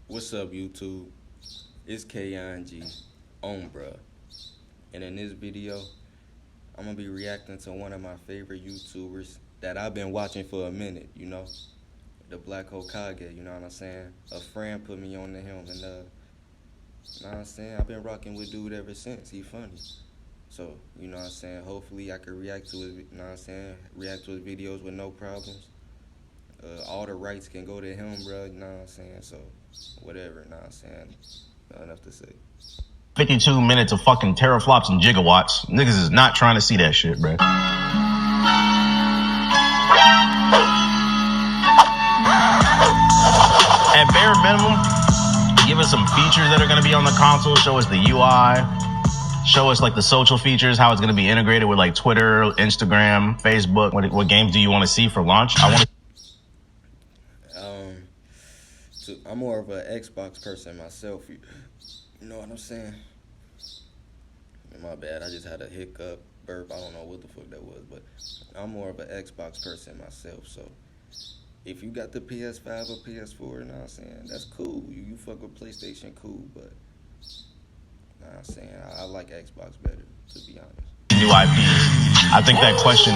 What's up, YouTube? It's K-I-N-G, bruh. And in this video, I'm gonna be reacting to one of my favorite YouTubers that I've been watching for a minute, you know? The Black Hokage, you know what I'm saying? A friend put me on to him, and you know what I'm saying? I've been rocking with dude ever since. He funny. So, you know what I'm saying? Hopefully I can react to his, you know what I'm saying? React to his videos with no problems. All the rights can go to him, bro, you know what I'm saying? So, whatever, you know what I'm saying? Not enough to say. 52 minutes of fucking teraflops and gigawatts. Niggas is not trying to see that shit, bro. At bare minimum, give us some features that are going to be on the console. Show us the UI. Show us like the social features, how it's going to be integrated with like Twitter, Instagram, Facebook. What games do you want to see for launch? I'm more of an Xbox person myself. You know what I'm saying? My bad, I just had a hiccup, burp. I don't know what the fuck that was, but I'm more of an Xbox person myself. So if you got the PS5 or PS4, you know what I'm saying? That's cool. You fuck with PlayStation, cool, but you know what I'm saying? I like Xbox better, to be honest. New IPs. I think that question,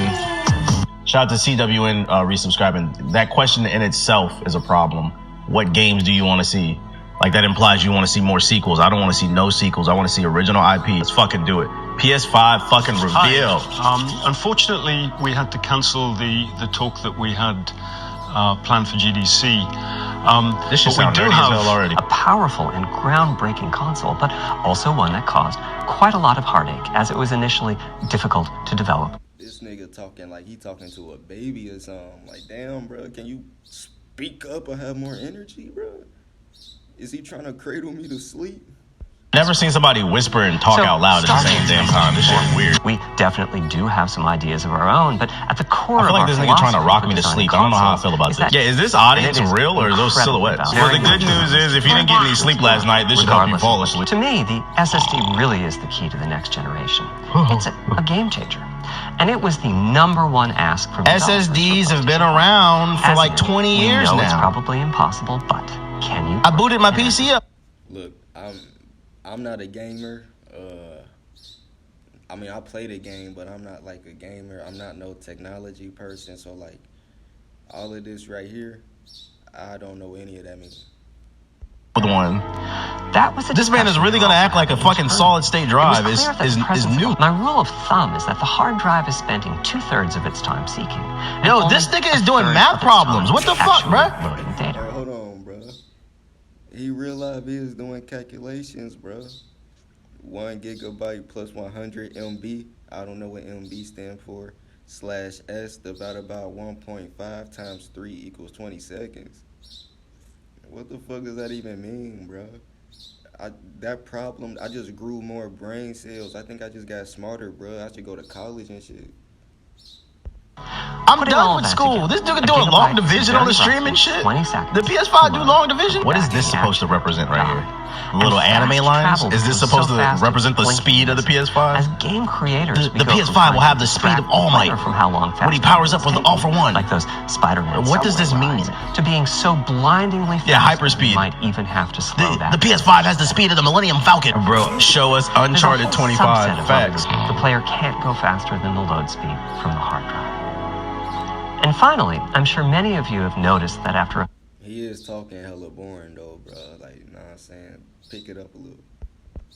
shout out to CWN resubscribing. That question in itself is a problem. What games do you want to see? Like, that implies you want to see more sequels. I don't want to see no sequels. I want to see original IP. Let's fucking do it. PS5 fucking reveal. Unfortunately, we had to cancel the talk that we had planned for GDC. This should sound nerdy as hell already. A powerful and groundbreaking console, but also one that caused quite a lot of heartache, as it was initially difficult to develop. This nigga talking like he talking to a baby or something. Like, damn, bro, can you speak up or have more energy, bro? Is he trying to cradle me to sleep? Never seen somebody whisper and talk out loud at the same damn time. This shit weird. We definitely do have some ideas of our own, but at the core I feel like this nigga trying to rock me to sleep. I don't know how I feel about this. Yeah, is this audience real or are those silhouettes? Well, the good news is if you didn't get any sleep last night, this should help you fall asleep. To me, the SSD really is the key to the next generation. It's a game changer. And it was the #1 ask from SSDs have been around for like 20 years now. It's probably impossible, but can you? I booted my PC up. Look, I'm not a gamer. I mean, I play the game, but I'm not like a gamer. I'm not no technology person. So like, all of this right here, I don't know any of that means. One. That was this man is really gonna act like a fucking solid state drive is new. My rule of thumb is that the hard drive is spending 2/3 of its time seeking. Yo, this nigga is doing math problems. What the fuck, bro? Loading data. Hold on, bro. He real life is doing calculations, bro. 1 gigabyte plus 100 MB. I don't know what MB stand for. /S divided by 1.5 times 3 equals 20 seconds. What the fuck does that even mean, bro? That problem, I just grew more brain cells. I think I just got smarter, bro. I should go to college and shit. I'm done with school. This nigga doing long division on the stream and shit. The PS5 do long division? What is this supposed to represent right here? Little anime lines? Is this supposed to represent the speed of the PS5? As game creators, the PS5 will have the speed of All Might when he powers up with the All for One. Like those Spider-Man. What does this mean? To being so blindingly fast, hyperspeed. Might even have to slow down. The PS5 has the speed of the Millennium Falcon. Bro, show us Uncharted 25 facts. The player can't go faster than the load speed from the hard drive. And finally, I'm sure many of you have noticed that after he is talking hella boring though, bro. Like, you know what I'm saying? Pick it up a little.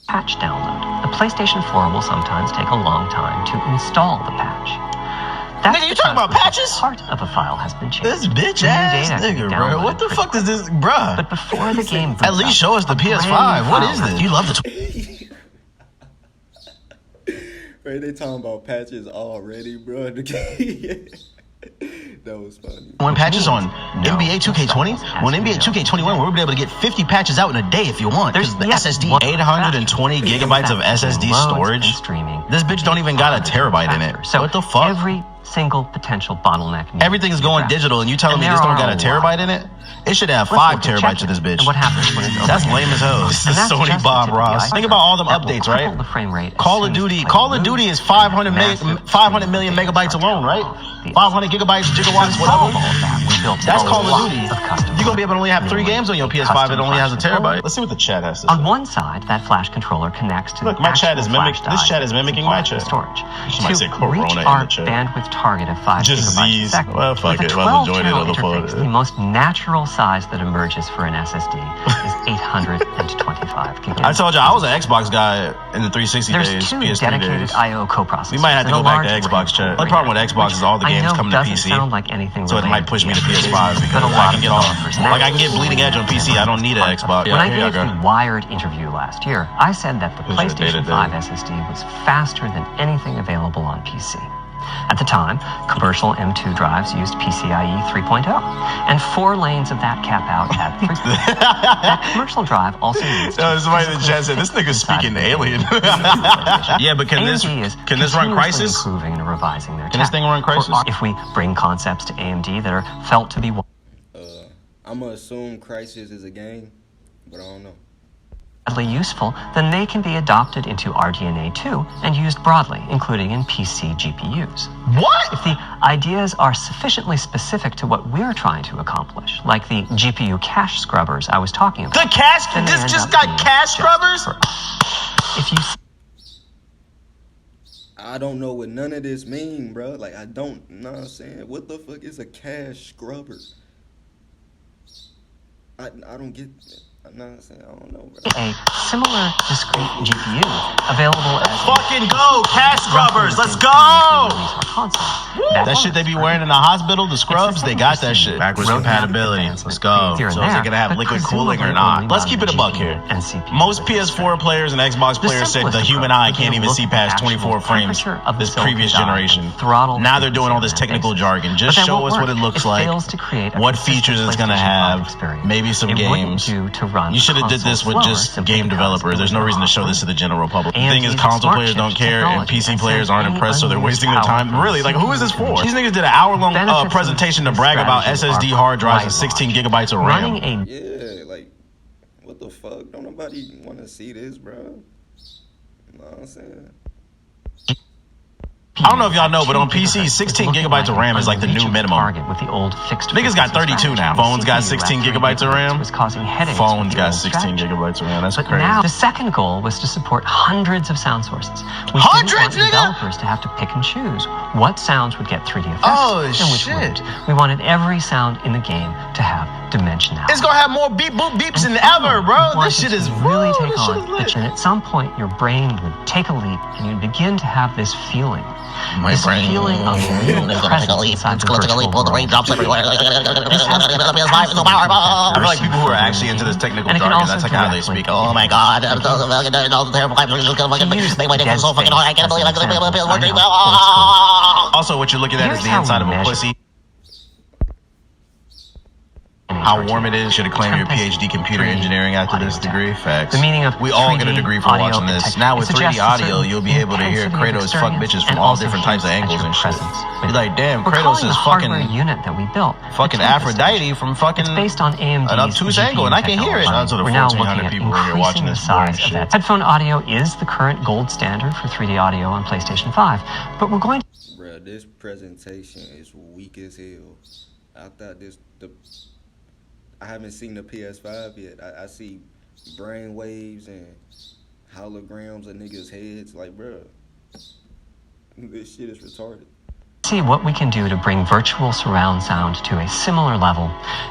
Patch download, the PlayStation 4 will sometimes take a long time to install the patch. Nigga, you talking about patches? Part of a file has been changed. This bitch ass nigga, bro. What the fuck is this, bruh? But before the game boots at least show us the PS5. What is this? You love the Right, they talking about patches already, bro. That was funny. When patches on NBA 2K20, when NBA 2K21, we'll be able to get 50 patches out in a day if you want. There's the SSD, 820 gigabytes of SSD storage. This bitch don't even got a terabyte in it. So what the fuck? Every single potential bottleneck. Everything is going digital, and you telling me this don't got a terabyte in it? It should have 5 terabytes of this bitch. And what happens when it's That's lame as hell. This is Sony Bob Ross. Think about all them updates, right? The frame rate Call of Duty is 500 million megabytes alone, right? 500 gigabytes, gigawatts, whatever. That's Call of Duty. You gonna be able to only have 3 games on your PS5. It only has a terabyte. Let's see what the chat has to say. On one side, that flash controller connects to Look, the my chat is actual flash this drive chat is mimicking my supplied chat. with storage. She might say To Corona reach in our the chat. bandwidth target of 5 Just gigabytes Z's. a second, Well, fuck with it. a Well, 12 enjoy it channel on the phone. interface, the most natural size that emerges for an SSD is 825 gigabytes. I told you I was an Xbox guy in the 360 There's days, 2 PS3 dedicated days. I/O coprocessors. We might have to and go a back to large Xbox RAM chat. pool The problem with Xbox is all the I games know come to doesn't PC. sound like anything So it might related push me to the SSD, PS5 but because a I lot can of get all, developers like I now can get bleeding edge on PC. I don't need an Xbox. When I here you gave go. the Wired interview last year, I said that the Who's your PlayStation day-to-day? 5 SSD was faster than anything available on PC. At the time, commercial M2 drives used PCIe 3.0, and 4 lanes of that cap out had 3. That commercial drive also used. Somebody in the chat said this nigga's speaking alien. Yeah, but can this run Crysis? Improving and revising their Can this tech. thing run Crysis? If we bring concepts to AMD that are felt to be I'm gonna assume Crysis is a game, but I don't know. widely useful, then they can be adopted into RDNA 2 and used broadly, including in PC GPUs. What? If the ideas are sufficiently specific to what we're trying to accomplish, like the GPU cache scrubbers I was talking about. The cache? then they This end just up got being cache just scrubbers? for- If you I don't know what none of this mean, bro. Like, I don't, you know what I'm saying? What the fuck is a cache scrubber? I don't get, you know what I'm saying? I don't know, bro. a similar discrete GPU available as Fucking go, cache scrubbers, let's go! That shit they be wearing in the hospital, the scrubs, they got that shit. Backwards compatibility, let's go. So is it gonna have liquid cooling or not? Let's keep it a buck here. Most PS4 players and Xbox players said the human eye can't even see past 24 frames this previous generation. Now they're doing all this technical jargon. Just show us what it looks like, what features it's gonna have, maybe some games. You should have did this with just game developers. There's no reason to show this to the general public. The thing is, console players don't care and PC players aren't impressed, so they're wasting their time. Really, like, who is this for? These niggas did an hour-long presentation to brag about SSD hard drives and 16 gigabytes of RAM. Yeah, like, what the fuck? Don't nobody want to see this, bro. You know what I'm saying? I don't know if y'all know, but on PC, 16 gigabytes of RAM is like the new minimum. With the old fixed Niggas got 32 now. Phones got 16 gigabytes of RAM. was causing headaches. Phones got 16 gigabytes of RAM. That's But crazy. now, the second goal was to support hundreds of sound sources. We Hundreds, didn't want nigga? developers to have to pick and choose what sounds would get 3D effects Oh, and which shit. wouldn't. We wanted every sound in the game to have dimensionality. It's gonna have more beep boop beeps than And ever, we bro. wanted This shit to is really woo, take this shit on. is lit. And at some point, your brain would take a leap, and you'd begin to have this feeling. This feeling of real presence inside the virtual world. I feel like people who are actually into this technical And it can jargon, also that's like how they directly speak. Oh my god, I'm so fucking make my dick so fucking hard. I can't believe it's working. Also, what you're looking at is the inside of a pussy. How warm it is. Should have claimed your PhD computer engineering after this degree. Facts. The meaning of We all get a 3D degree for audio watching this. detector. Now with It 3D suggests a audio, certain you'll be able to hear intensity of Kratos fuck experience bitches from and all also different types of hints at angles your and shit. presence with You're like, damn, We're Kratos calling is the fucking hardware unit that we built fucking the Tempest. Aphrodite from fucking It's based on AMD's an obtuse angle, and I can hear it. technology. Shout out to the We're now 1,400 looking at people who are watching increasing this the boring size of shit. that. Headphone audio is the current gold standard for 3D audio on PlayStation 5, but we're going to Bruh, this presentation is weak as hell. I thought I haven't seen the PS5 yet. I see brain waves and holograms of niggas' heads. Like, bruh, this shit is retarded. see what we can do to bring virtual surround sound to a similar level,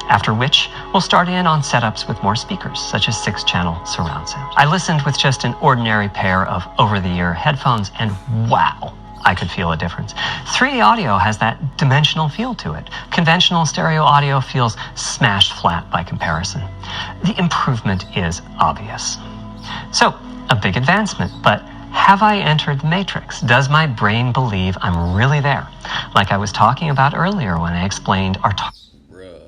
after which we'll start in on setups with more speakers, such as 6-channel surround sound. I listened with just an ordinary pair of over-the-ear headphones, and wow, I could feel a difference. 3D audio has that dimensional feel to it. Conventional stereo audio feels smashed flat by comparison. The improvement is obvious. So, a big advancement, but have I entered the matrix? Does my brain believe I'm really there? Like I was talking about earlier when I explained our Bruh.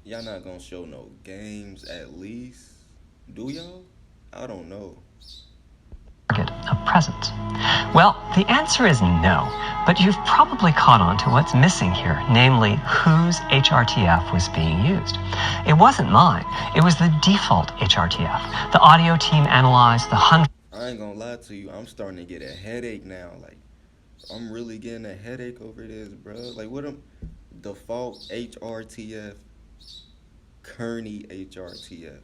Y'all not gonna show no games at least? Do y'all? I don't know. target of presence. Well, the answer is no, but you've probably caught on to what's missing here, namely whose HRTF was being used. It wasn't mine, it was the default HRTF. The audio team analyzed the hundreds. I ain't gonna lie to you, I'm starting to get a headache now. Like, I'm really getting a headache over this, bro. Like, default HRTF, Kearney HRTF.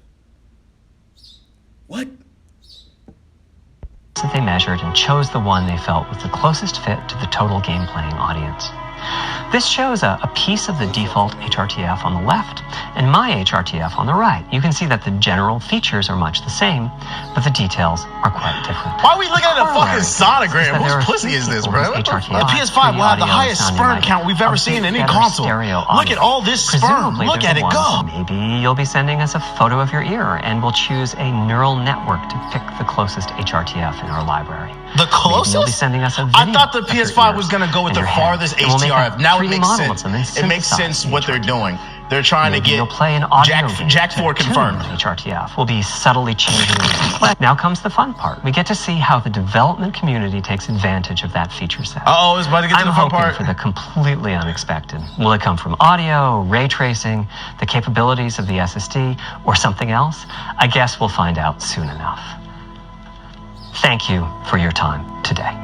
What? That they measured and chose the one they felt was the closest fit to the total game playing audience. This shows a piece of the default HRTF on the left and my HRTF on the right. You can see that the general features are much the same, but the details are quite different. Why are we looking at a fucking sonogram? Whose pussy is this, bro? The PS5 will have the highest sperm count we've ever seen in any console. Look at all this sperm. Look at it go. Maybe you'll be sending us a photo of your ear, and we'll choose a neural network to pick the closest HRTF in our library. The closest? Maybe you'll be sending us a video. I thought the PS5 was going to go with the farthest HTRF. Now it makes sense. It makes sense what they're doing. They're trying to get Jack 4 confirmed. HRTF will be subtly changing. Now comes the fun part. We get to see how the development community takes advantage of that feature set. Oh, it's about to get to the fun part. I'm hoping for the completely unexpected. Will it come from audio, ray tracing, the capabilities of the SSD, or something else? I guess we'll find out soon enough. Thank you for your time today.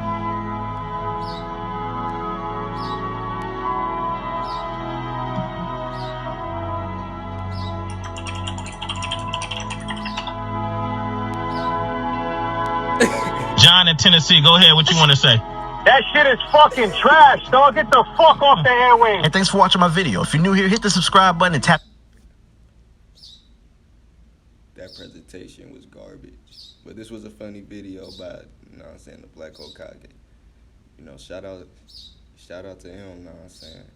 John in Tennessee, go ahead. What you want to say? That shit is fucking trash, dog. Get the fuck off the airwaves. And thanks for watching my video. If you're new here, hit the subscribe button and tap. That presentation was garbage. But this was a funny video by, you know what I'm saying, the Black Hokage. You know, shout out to him, you know what I'm saying.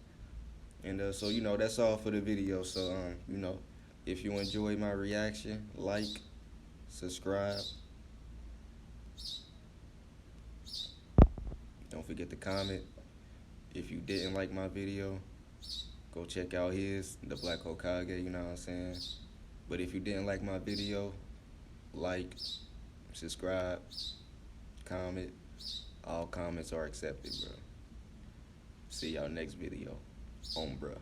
And so, you know, that's all for the video. So, you know, if you enjoyed my reaction, like, subscribe. Don't forget to comment. If you didn't like my video, go check out his, the Black Hokage, you know what I'm saying. But if you didn't like my video, like, subscribe, comment. All comments are accepted, bro. See y'all next video. Bruh.